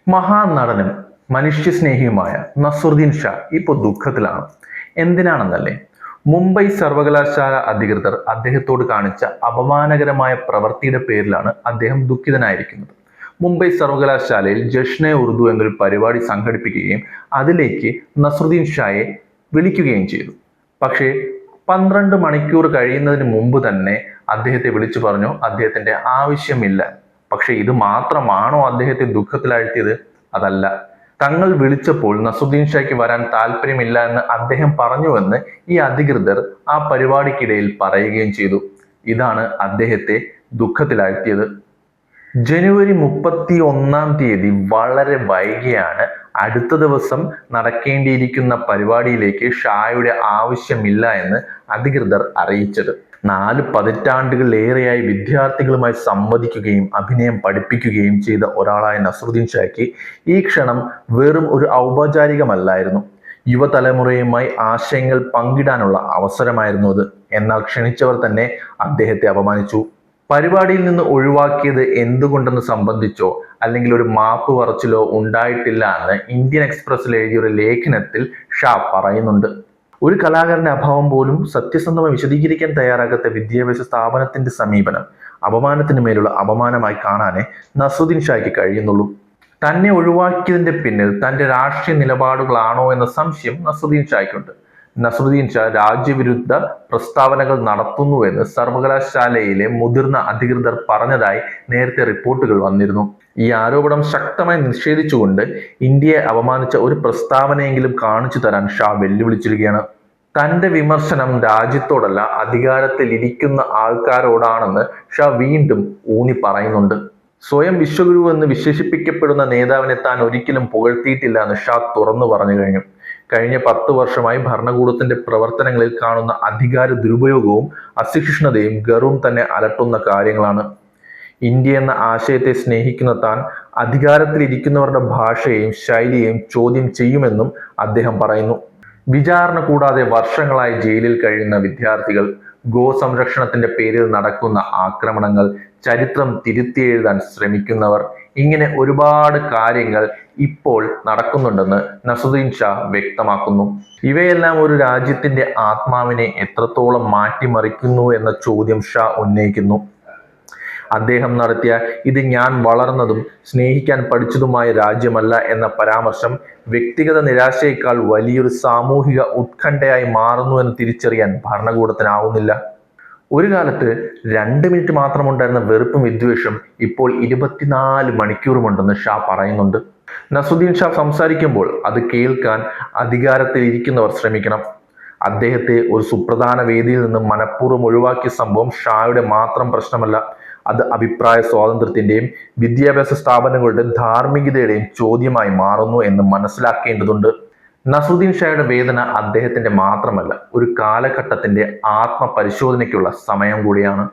മഹാനടനും മനുഷ്യസ്നേഹിയുമായ നസറുദ്ദീൻ ഷാ ഇപ്പോൾ ദുഃഖത്തിലാണ്. എന്തിനാണെന്നല്ലേ? മുംബൈ സർവകലാശാല അധികൃതർ അദ്ദേഹത്തോട് കാണിച്ച അപമാനകരമായ പ്രവൃത്തിയുടെ പേരിലാണ് അദ്ദേഹം ദുഃഖിതനായിരിക്കുന്നത്. മുംബൈ സർവകലാശാലയിൽ ജഷ്നെ ഉറുദു എന്നൊരു പരിപാടി സംഘടിപ്പിക്കുകയും അതിലേക്ക് നസറുദ്ദീൻ ഷായെ വിളിക്കുകയും ചെയ്തു. പക്ഷേ 12 മണിക്കൂർ കഴിയുന്നതിന് മുമ്പ് തന്നെ അദ്ദേഹത്തെ വിളിച്ചു പറഞ്ഞു അദ്ദേഹത്തിന്റെ ആവശ്യമില്ല. പക്ഷെ ഇത് മാത്രമാണോ അദ്ദേഹത്തെ ദുഃഖത്തിലാഴ്ത്തിയത്? അതല്ല. തങ്ങൾ വിളിച്ചപ്പോൾ നസറുദ്ദീൻ ഷായ്ക്ക് വരാൻ താല്പര്യമില്ല എന്ന് അദ്ദേഹം പറഞ്ഞുവെന്ന് ഈ അധികൃതർ ആ പരിപാടിക്കിടയിൽ പറയുകയും ചെയ്തു. ഇതാണ് അദ്ദേഹത്തെ ദുഃഖത്തിലാഴ്ത്തിയത്. ജനുവരി 31 വളരെ വൈകിയാണ് അടുത്ത ദിവസം നടക്കേണ്ടിയിരിക്കുന്ന പരിപാടിയിലേക്ക് ഷായുടെ ആവശ്യമില്ല എന്ന് അധികൃതർ അറിയിച്ചത്. 4 പതിറ്റാണ്ടുകളിലേറെയായി വിദ്യാർത്ഥികളുമായി സംവദിക്കുകയും അഭിനയം പഠിപ്പിക്കുകയും ചെയ്ത ഒരാളായ നസറുദ്ദീൻ ഷായ്ക്ക് ഈ ക്ഷണം വെറും ഒരു ഔപചാരികമല്ലായിരുന്നു. യുവതലമുറയുമായി ആശയങ്ങൾ പങ്കിടാനുള്ള അവസരമായിരുന്നു അത്. എന്നാൽ ക്ഷണിച്ചവർ തന്നെ അദ്ദേഹത്തെ അപമാനിച്ചു. പരിപാടിയിൽ നിന്ന് ഒഴിവാക്കിയത് എന്തുകൊണ്ടെന്ന് സംബന്ധിച്ചോ അല്ലെങ്കിൽ ഒരു മാപ്പ് പറച്ചിലോ ഉണ്ടായിട്ടില്ല എന്ന് ഇന്ത്യൻ എക്സ്പ്രസിൽ എഴുതിയ ഒരു ലേഖനത്തിൽ ഷാ പറയുന്നുണ്ട്. ഒരു കലാകാരന്റെ അഭാവം പോലും സത്യസന്ധമായി വിശദീകരിക്കാൻ തയ്യാറാകാത്ത വിദ്യാഭ്യാസ സ്ഥാപനത്തിന്റെ സമീപനം അപമാനത്തിന് മേലുള്ള അപമാനമായി കാണാനേ നസറുദ്ദീൻ ഷായ്ക്ക് കഴിയുന്നുള്ളൂ. തന്നെ ഒഴിവാക്കിയതിന്റെ പിന്നിൽ തന്റെ രാഷ്ട്രീയ നിലപാടുകളാണോ എന്ന സംശയം നസറുദ്ദീൻ ഷായ്ക്കുണ്ട്. നസറുദ്ദീൻ ഷാ രാജ്യവിരുദ്ധ പ്രസ്താവനകൾ നടത്തുന്നുവെന്ന് സർവകലാശാലയിലെ മുതിർന്ന അധികൃതർ പറഞ്ഞതായി നേരത്തെ റിപ്പോർട്ടുകൾ വന്നിരുന്നു. ഈ ആരോപണം ശക്തമായി നിഷേധിച്ചുകൊണ്ട് ഇന്ത്യയെ അപമാനിച്ച ഒരു പ്രസ്താവനയെങ്കിലും കാണിച്ചു തരാൻ ഷാ വെല്ലുവിളിച്ചിരിക്കുകയാണ്. തന്റെ വിമർശനം രാജ്യത്തോടല്ല അധികാരത്തിൽ ഇരിക്കുന്ന ആൾക്കാരോടാണെന്ന് ഷാ വീണ്ടും ഊന്നി പറയുന്നുണ്ട്. സ്വയം വിശ്വഗുരു എന്ന് വിശേഷിപ്പിക്കപ്പെടുന്ന നേതാവിനെ താൻ ഒരിക്കലും പുകഴ്ത്തിയിട്ടില്ല എന്ന് ഷാ തുറന്നു പറഞ്ഞു കഴിഞ്ഞു. കഴിഞ്ഞ 10 വർഷമായി ഭരണകൂടത്തിന്റെ പ്രവർത്തനങ്ങളിൽ കാണുന്ന അധികാര ദുരുപയോഗവും അസഹിഷ്ണുതയും ഗർവവും തന്നെ അലട്ടുന്ന കാര്യങ്ങളാണ്. ഇന്ത്യ എന്ന ആശയത്തെ സ്നേഹിക്കുന്ന താൻ അധികാരത്തിലിരിക്കുന്നവരുടെ ഭാഷയെയും ശൈലിയെയും ചോദ്യം ചെയ്യുമെന്നും അദ്ദേഹം പറയുന്നു. വിചാരണ കൂടാതെ വർഷങ്ങളായി ജയിലിൽ കഴിയുന്ന വിദ്യാർത്ഥികൾ, ഗോസംരക്ഷണത്തിന്റെ പേരിൽ നടക്കുന്ന ആക്രമണങ്ങൾ, ചരിത്രം തിരുത്തിയെഴുതാൻ ശ്രമിക്കുന്നവർ, ഇങ്ങനെ ഒരുപാട് കാര്യങ്ങൾ ഇപ്പോൾ നടക്കുന്നുണ്ടെന്ന് നസറുദ്ദീൻ ഷാ വ്യക്തമാക്കുന്നു. ഇവയെല്ലാം ഒരു രാജ്യത്തിന്റെ ആത്മാവിനെ എത്രത്തോളം മാറ്റിമറിക്കുന്നു എന്ന ചോദ്യം ഷാ ഉന്നയിക്കുന്നു. അദ്ദേഹം നടത്തിയ ഇത് ഞാൻ വളർന്നതും സ്നേഹിക്കാൻ പഠിച്ചതുമായ രാജ്യമല്ല എന്ന പരാമർശം വ്യക്തിഗത നിരാശയേക്കാൾ വലിയൊരു സാമൂഹിക ഉത്കണ്ഠയായി മാറുന്നു എന്ന് തിരിച്ചറിയാൻ ഭരണകൂടത്തിനാവുന്നില്ല. ഒരു കാലത്ത് 2 മിനിറ്റ് മാത്രമുണ്ടായിരുന്ന വെറുപ്പും വിദ്വേഷം ഇപ്പോൾ 24 മണിക്കൂറുമുണ്ടെന്ന് ഷാ പറയുന്നുണ്ട്. നസറുദ്ദീൻ ഷാ സംസാരിക്കുമ്പോൾ അത് കേൾക്കാൻ അധികാരത്തിൽ ഇരിക്കുന്നവർ ശ്രമിക്കണം. അദ്ദേഹത്തെ ഒരു സുപ്രധാന വേദിയിൽ നിന്ന് മനഃപൂർവ്വം ഒഴിവാക്കിയ സംഭവം ഷായുടെ മാത്രം പ്രശ്നമല്ല. അത് അഭിപ്രായ സ്വാതന്ത്ര്യത്തിന്റെയും വിദ്യാഭ്യാസ സ്ഥാപനങ്ങളുടെ ധാർമ്മികതയുടെയും ചോദ്യമായി മാറുന്നു എന്ന് മനസ്സിലാക്കേണ്ടതുണ്ട്. നസറുദ്ദീൻ ഷായുടെ വേദന അദ്ദേഹത്തിന്റെ മാത്രമല്ല, ഒരു കാലഘട്ടത്തിന്റെ ആത്മപരിശോധനയ്ക്കുള്ള സമയം കൂടിയാണ്.